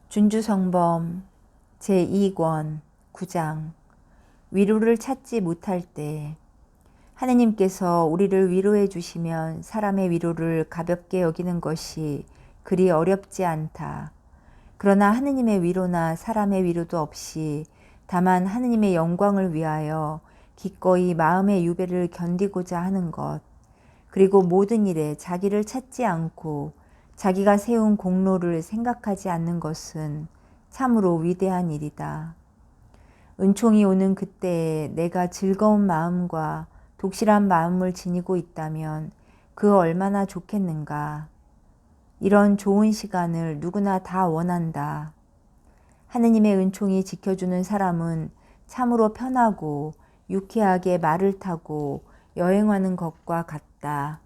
준주성범 제2권 9장 위로를 찾지 못할 때 하느님께서 우리를 위로해 주시면 사람의 위로를 가볍게 여기는 것이 그리 어렵지 않다. 그러나 하느님의 위로나 사람의 위로도 없이 다만 하느님의 영광을 위하여 기꺼이 마음의 유배를 견디고자 하는 것, 그리고 모든 일에 자기를 찾지 않고 자기가 세운 공로를 생각하지 않는 것은 참으로 위대한 일이다. 은총이 오는 그때에 내가 즐거운 마음과 독실한 마음을 지니고 있다면 그 얼마나 좋겠는가. 이런 좋은 시간을 누구나 다 원한다. 하느님의 은총이 지켜주는 사람은 참으로 편하고 유쾌하게 말을 타고 여행하는 것과 같다.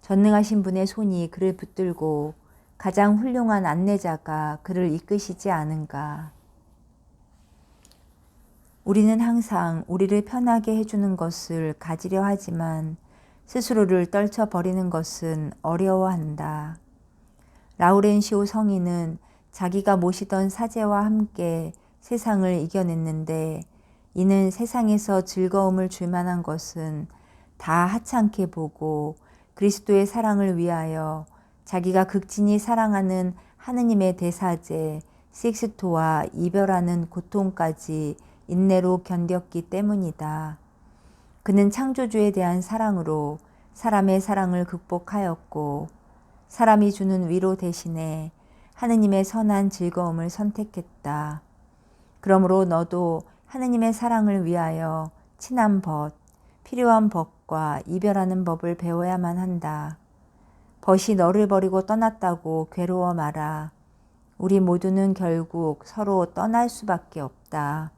전능하신 분의 손이 그를 붙들고 가장 훌륭한 안내자가 그를 이끄시지 않은가. 우리는 항상 우리를 편하게 해주는 것을 가지려 하지만 스스로를 떨쳐버리는 것은 어려워한다. 라우렌시오 성인은 자기가 모시던 사제와 함께 세상을 이겨냈는데 이는 세상에서 즐거움을 줄 만한 것은 다 하찮게 보고 그리스도의 사랑을 위하여 자기가 극진히 사랑하는 하느님의 대사제 식스토와 이별하는 고통까지 인내로 견뎠기 때문이다. 그는 창조주에 대한 사랑으로 사람의 사랑을 극복하였고 사람이 주는 위로 대신에 하느님의 선한 즐거움을 선택했다. 그러므로 너도 하느님의 사랑을 위하여 친한 벗, 필요한 벗과 이별하는 법을 배워야만 한다. 벗이 너를 버리고 떠났다고 괴로워 마라. 우리 모두는 결국 서로 떠날 수밖에 없다.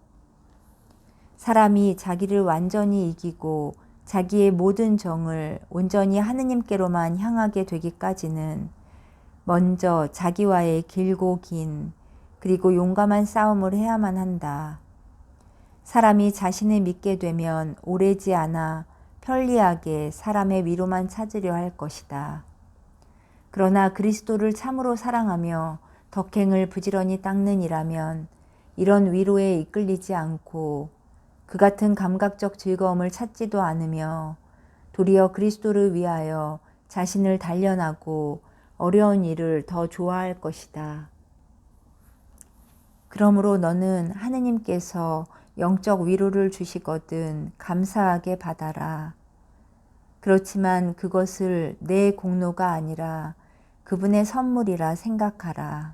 사람이 자기를 완전히 이기고 자기의 모든 정을 온전히 하느님께로만 향하게 되기까지는 먼저 자기와의 길고 긴 그리고 용감한 싸움을 해야만 한다. 사람이 자신을 믿게 되면 오래지 않아 편리하게 사람의 위로만 찾으려 할 것이다. 그러나 그리스도를 참으로 사랑하며 덕행을 부지런히 닦는 이라면 이런 위로에 이끌리지 않고 그 같은 감각적 즐거움을 찾지도 않으며 도리어 그리스도를 위하여 자신을 단련하고 어려운 일을 더 좋아할 것이다. 그러므로 너는 하느님께서 영적 위로를 주시거든 감사하게 받아라. 그렇지만 그것을 내 공로가 아니라 그분의 선물이라 생각하라.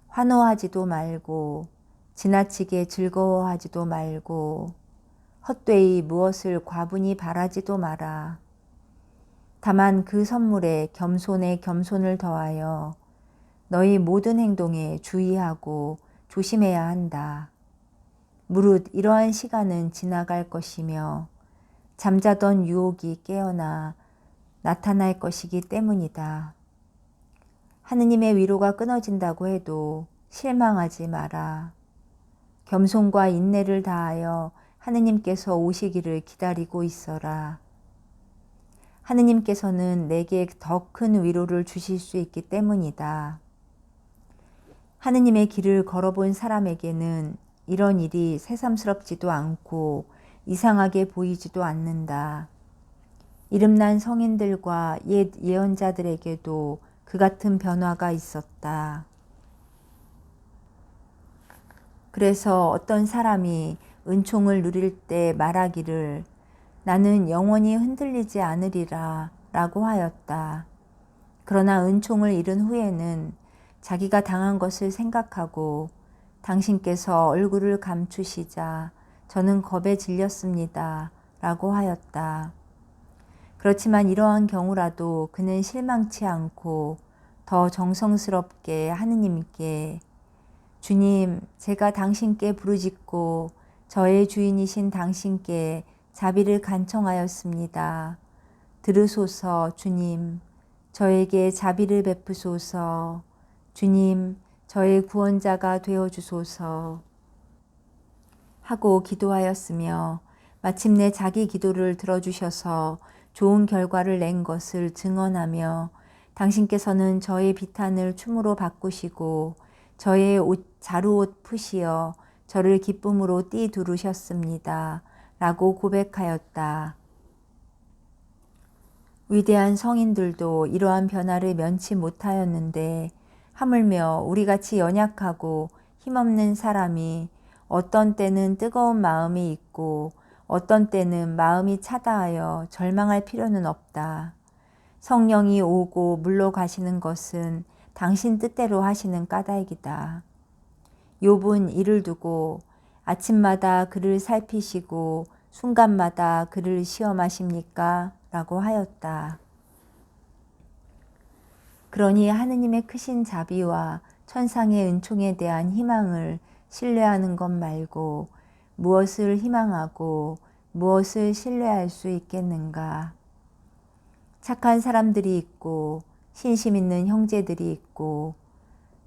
환호하지도 말고 지나치게 즐거워하지도 말고 헛되이 무엇을 과분히 바라지도 마라. 다만 그 선물에 겸손에 겸손을 더하여 너희 모든 행동에 주의하고 조심해야 한다. 무릇 이러한 시간은 지나갈 것이며 잠자던 유혹이 깨어나 나타날 것이기 때문이다. 하느님의 위로가 끊어진다고 해도 실망하지 마라. 겸손과 인내를 다하여 하느님께서 오시기를 기다리고 있어라. 하느님께서는 내게 더 큰 위로를 주실 수 있기 때문이다. 하느님의 길을 걸어본 사람에게는 이런 일이 새삼스럽지도 않고 이상하게 보이지도 않는다. 이름난 성인들과 옛 예언자들에게도 그 같은 변화가 있었다. 그래서 어떤 사람이 은총을 누릴 때 말하기를 나는 영원히 흔들리지 않으리라 라고 하였다. 그러나 은총을 잃은 후에는 자기가 당한 것을 생각하고 당신께서 얼굴을 감추시자 저는 겁에 질렸습니다 라고 하였다. 그렇지만 이러한 경우라도 그는 실망치 않고 더 정성스럽게 하느님께 주님, 제가 당신께 부르짖고 저의 주인이신 당신께 자비를 간청하였습니다. 들으소서 주님, 저에게 자비를 베푸소서. 주님, 저의 구원자가 되어주소서. 하고 기도하였으며 마침내 자기 기도를 들어주셔서 좋은 결과를 낸 것을 증언하며 당신께서는 저의 비탄을 춤으로 바꾸시고 저의 자루옷 푸시어 저를 기쁨으로 띠두르셨습니다. 라고 고백하였다. 위대한 성인들도 이러한 변화를 면치 못하였는데 하물며 우리같이 연약하고 힘없는 사람이 어떤 때는 뜨거운 마음이 있고 어떤 때는 마음이 차다하여 절망할 필요는 없다. 성령이 오고 물러가시는 것은 당신 뜻대로 하시는 까닭이다. 욥은 이를 두고 아침마다 그를 살피시고 순간마다 그를 시험하십니까? 라고 하였다. 그러니 하느님의 크신 자비와 천상의 은총에 대한 희망을 신뢰하는 것 말고 무엇을 희망하고 무엇을 신뢰할 수 있겠는가? 착한 사람들이 있고 신심 있는 형제들이 있고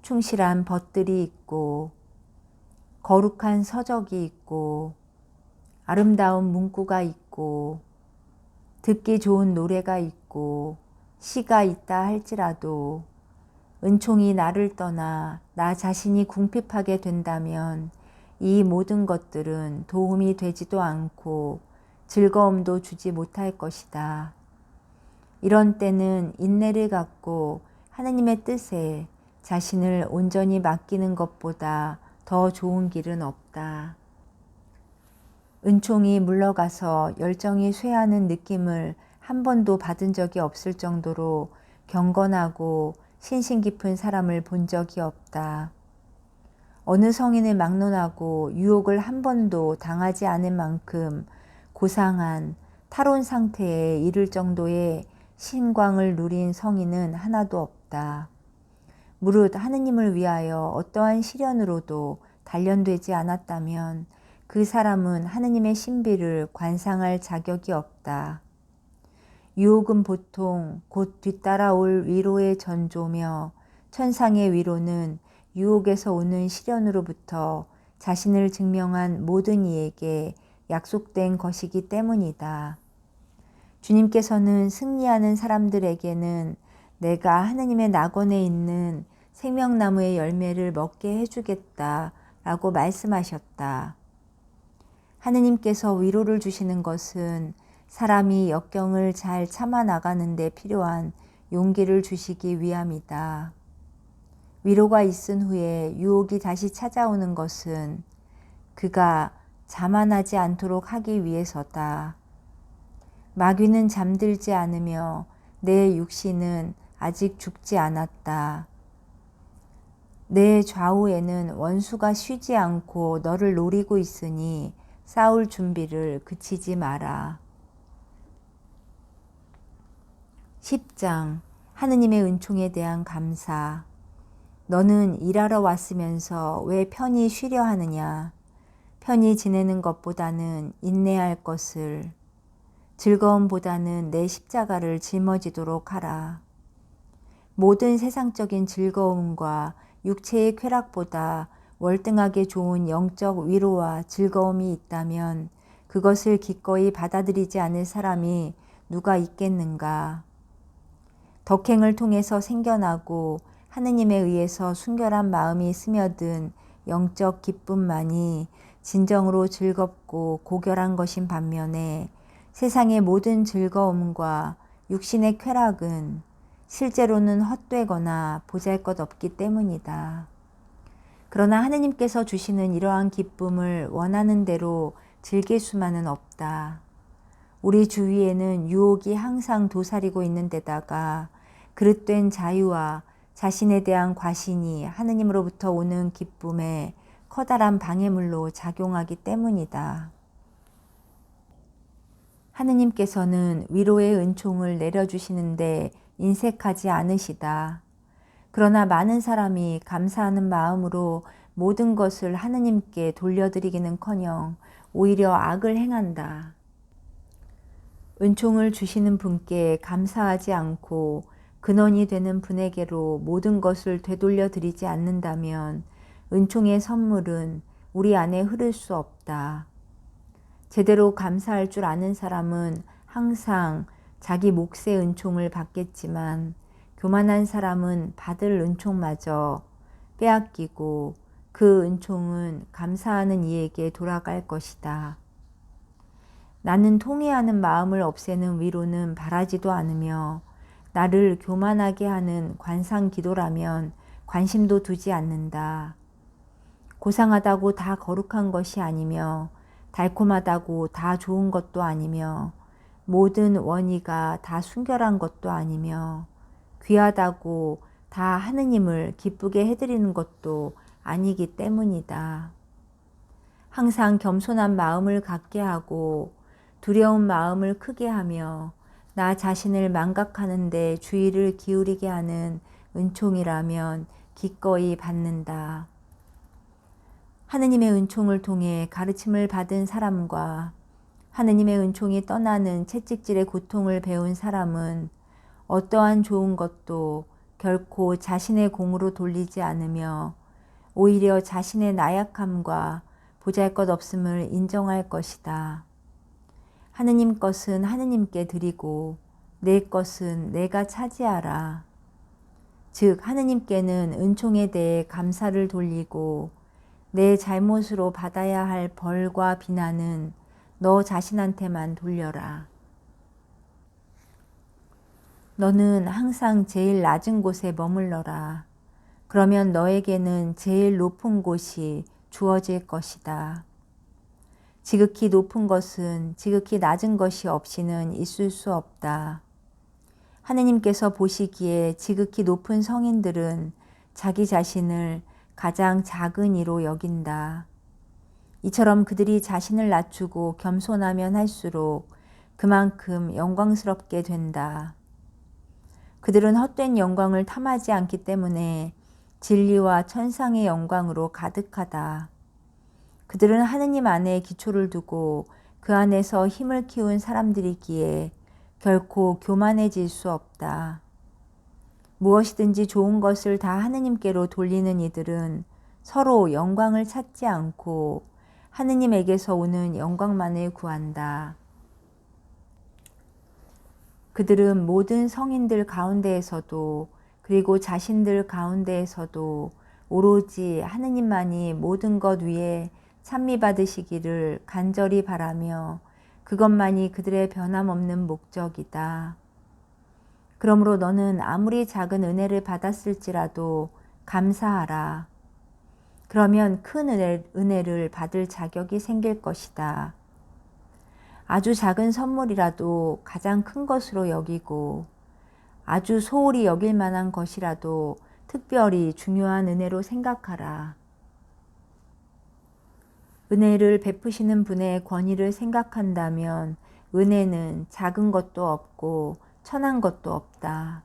충실한 벗들이 있고 거룩한 서적이 있고 아름다운 문구가 있고 듣기 좋은 노래가 있고 시가 있다 할지라도 은총이 나를 떠나 나 자신이 궁핍하게 된다면 이 모든 것들은 도움이 되지도 않고 즐거움도 주지 못할 것이다. 이런 때는 인내를 갖고 하느님의 뜻에 자신을 온전히 맡기는 것보다 더 좋은 길은 없다. 은총이 물러가서 열정이 쇠하는 느낌을 한 번도 받은 적이 없을 정도로 경건하고 신심 깊은 사람을 본 적이 없다. 어느 성인을 막론하고 유혹을 한 번도 당하지 않을 만큼 고상한 탈원 상태에 이를 정도의 신광을 누린 성인은 하나도 없다. 무릇 하느님을 위하여 어떠한 시련으로도 단련되지 않았다면 그 사람은 하느님의 신비를 관상할 자격이 없다. 유혹은 보통 곧 뒤따라올 위로의 전조며 천상의 위로는 유혹에서 오는 시련으로부터 자신을 증명한 모든 이에게 약속된 것이기 때문이다. 주님께서는 승리하는 사람들에게는 내가 하느님의 낙원에 있는 생명나무의 열매를 먹게 해주겠다 라고 말씀하셨다. 하느님께서 위로를 주시는 것은 사람이 역경을 잘 참아 나가는 데 필요한 용기를 주시기 위함이다. 위로가 있은 후에 유혹이 다시 찾아오는 것은 그가 자만하지 않도록 하기 위해서다. 마귀는 잠들지 않으며 내 육신은 아직 죽지 않았다. 내 좌우에는 원수가 쉬지 않고 너를 노리고 있으니 싸울 준비를 그치지 마라. 10장 하느님의 은총에 대한 감사. 너는 일하러 왔으면서 왜 편히 쉬려 하느냐? 편히 지내는 것보다는 인내할 것을, 즐거움보다는 내 십자가를 짊어지도록 하라. 모든 세상적인 즐거움과 육체의 쾌락보다 월등하게 좋은 영적 위로와 즐거움이 있다면 그것을 기꺼이 받아들이지 않을 사람이 누가 있겠는가? 덕행을 통해서 생겨나고 하느님에 의해서 순결한 마음이 스며든 영적 기쁨만이 진정으로 즐겁고 고결한 것인 반면에 세상의 모든 즐거움과 육신의 쾌락은 실제로는 헛되거나 보잘것없기 때문이다. 그러나 하느님께서 주시는 이러한 기쁨을 원하는 대로 즐길 수만은 없다. 우리 주위에는 유혹이 항상 도사리고 있는 데다가 그릇된 자유와 자신에 대한 과신이 하느님으로부터 오는 기쁨에 커다란 방해물로 작용하기 때문이다. 하느님께서는 위로의 은총을 내려주시는데 인색하지 않으시다. 그러나 많은 사람이 감사하는 마음으로 모든 것을 하느님께 돌려드리기는커녕 오히려 악을 행한다. 은총을 주시는 분께 감사하지 않고 근원이 되는 분에게로 모든 것을 되돌려 드리지 않는다면 은총의 선물은 우리 안에 흐를 수 없다. 제대로 감사할 줄 아는 사람은 항상 자기 몫의 은총을 받겠지만 교만한 사람은 받을 은총마저 빼앗기고 그 은총은 감사하는 이에게 돌아갈 것이다. 나는 통회하는 마음을 없애는 위로는 바라지도 않으며 나를 교만하게 하는 관상 기도라면 관심도 두지 않는다. 고상하다고 다 거룩한 것이 아니며 달콤하다고 다 좋은 것도 아니며 모든 원의가 다 순결한 것도 아니며 귀하다고 다 하느님을 기쁘게 해드리는 것도 아니기 때문이다. 항상 겸손한 마음을 갖게 하고 두려운 마음을 크게 하며 나 자신을 망각하는 데 주의를 기울이게 하는 은총이라면 기꺼이 받는다. 하느님의 은총을 통해 가르침을 받은 사람과 하느님의 은총이 떠나는 채찍질의 고통을 배운 사람은 어떠한 좋은 것도 결코 자신의 공으로 돌리지 않으며 오히려 자신의 나약함과 보잘것없음을 인정할 것이다. 하느님 것은 하느님께 드리고 내 것은 내가 차지하라. 즉 하느님께는 은총에 대해 감사를 돌리고 내 잘못으로 받아야 할 벌과 비난은 너 자신한테만 돌려라. 너는 항상 제일 낮은 곳에 머물러라. 그러면 너에게는 제일 높은 곳이 주어질 것이다. 지극히 높은 것은 지극히 낮은 것이 없이는 있을 수 없다. 하느님께서 보시기에 지극히 높은 성인들은 자기 자신을 가장 작은 이로 여긴다. 이처럼 그들이 자신을 낮추고 겸손하면 할수록 그만큼 영광스럽게 된다. 그들은 헛된 영광을 탐하지 않기 때문에 진리와 천상의 영광으로 가득하다. 그들은 하느님 안에 기초를 두고 그 안에서 힘을 키운 사람들이기에 결코 교만해질 수 없다. 무엇이든지 좋은 것을 다 하느님께로 돌리는 이들은 서로 영광을 찾지 않고 하느님에게서 오는 영광만을 구한다. 그들은 모든 성인들 가운데에서도 그리고 자신들 가운데에서도 오로지 하느님만이 모든 것 위에 찬미 받으시기를 간절히 바라며 그것만이 그들의 변함없는 목적이다. 그러므로 너는 아무리 작은 은혜를 받았을지라도 감사하라. 그러면 큰 은혜를 받을 자격이 생길 것이다. 아주 작은 선물이라도 가장 큰 것으로 여기고 아주 소홀히 여길 만한 것이라도 특별히 중요한 은혜로 생각하라. 은혜를 베푸시는 분의 권위를 생각한다면 은혜는 작은 것도 없고 천한 것도 없다.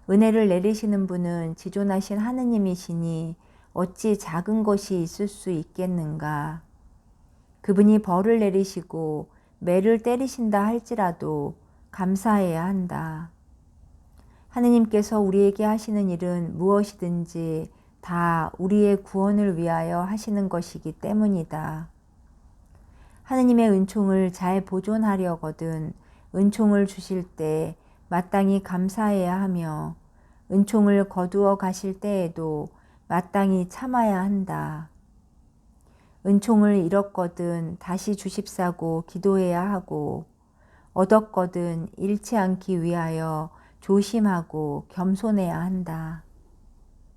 은혜를 내리시는 분은 지존하신 하느님이시니 어찌 작은 것이 있을 수 있겠는가. 그분이 벌을 내리시고 매를 때리신다 할지라도 감사해야 한다. 하느님께서 우리에게 하시는 일은 무엇이든지 다 우리의 구원을 위하여 하시는 것이기 때문이다. 하느님의 은총을 잘 보존하려거든 은총을 주실 때 마땅히 감사해야 하며 은총을 거두어 가실 때에도 마땅히 참아야 한다. 은총을 잃었거든 다시 주십사고 기도해야 하고 얻었거든 잃지 않기 위하여 조심하고 겸손해야 한다.